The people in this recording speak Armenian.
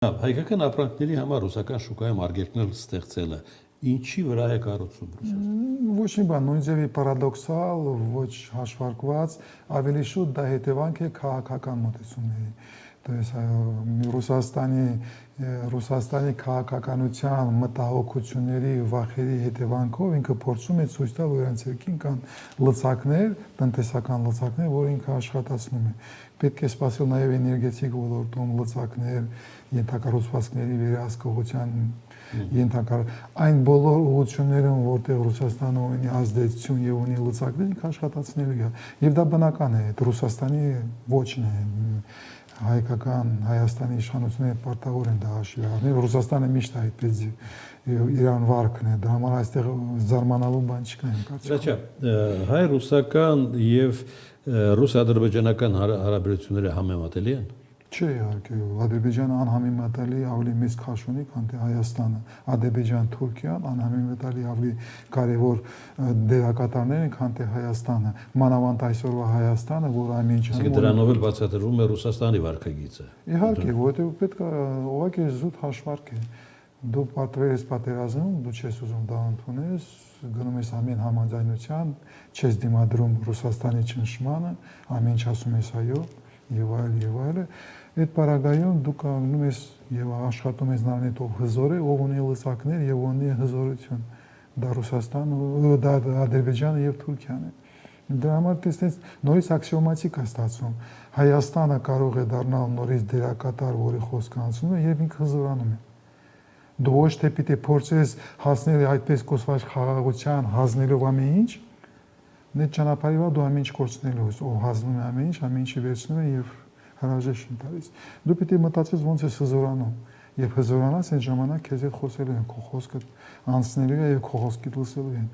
Հայկական ապրանքների համար ռուսական շուկայում արգելքներ ստեղծելը ինչի վրա է կառուցում Ռուսաստանը։ Ոչ մի բան, նույն ձևի պարադոքսալ, ոչ հաշվարկված, ավելի շուտ դա հետևանք է քաղաքական մոտեցումների։ То есть Ռուսաստանի քաղաքականության մտահոգությունների վախերի հետևանքով ինքը փորձում է ցույց տալ, որ իրենց երկին կան լծակներ, տնտեսական լծակներ, որ ինքը աշխատացնում է։ Պետք է սպասել նաև էներգետիկ ոլորտում լծակներ, ենթակառուցվածքների վերահսկողության ենթակա այն բոլոր ուղղություններում, որտեղ Ռուսաստանը ունի ազդեցություն եւ ունի լծակներ, ինքը աշխատացնելու է։ Եվ դա բնական է, այդ Ռուսաստանի ոչն է։ Հայկական Հայաստանի իշխանությունները պարտավոր են դա հաշվի առնել։ Ռուսաստանը միշտ այդպես իրան վարկն է, դրա համար այստեղ զարմանալու բան չկա իմ կարծիքով։ Հայ-ռուսական եւ ռուս-ադրբեջանական հարաբերությունները համեմատելի են։ Չէ, իհարկե, Ադրբեջանը անհամեմատելի ավելի մեծ քաշ ունի, քան թե Հայաստանը։ Ադրբեջան-Թուրքիան անհամեմատելի ավելի կարևոր դերակատարներ են, քան թե Հայաստանը։ Մանավանդ այսօրվա Հայաստանը, որ ամեն ինչ անում։ Դրանով էլ բացատրվում է Ռուսաստանի վարքագիծը։ Իհարկե, որովհետև պետք է ուղղակի զուտ հաշվարկ է։ Դու պատրերես պատերազմում, դու չես ուզում դա ընդունես, գնում ես ամեն համաձայնության, չես դիմադրում Ռուսաստանի ճնշմանը, ամեն ինչ ասում ես այո, եւ այլ։ Այդ պարագայում դու կանգնում ես եւ աշխատում ես նրանից ով հզոր է, ով ունի լծակներ եւ ունի հզորություն։ Դա Ռուսաստանը, դա Ադրբեջանը եւ Թուրքիան է։ Դրա համար տեսնես նորից աքսիոմատիկ է ստացվում։ Հայաստանը կարող է դառնալ նորից դերակատար, որի խոսքը անցնում է եւ ինքը հզորանում է։ Դու ոչ թե պիտի փորձես հասնել այդպես կոչված խաղաղության, հանձնելով ամեն ինչ, այդ ճանապարհի վրա դու ամեն ինչ կորցնելու ես, ով հանձնում է ամեն ինչը վերցնում է եւ հրաժեշտ տալիս։ Դու պիտի մտածես ոնց ես հզորանում եւ հզորանաս այն ժամանակ քեզ հետ խոսելու են, քո խոսքը անցնելու է եւ քո խոսքիդ լսելու են։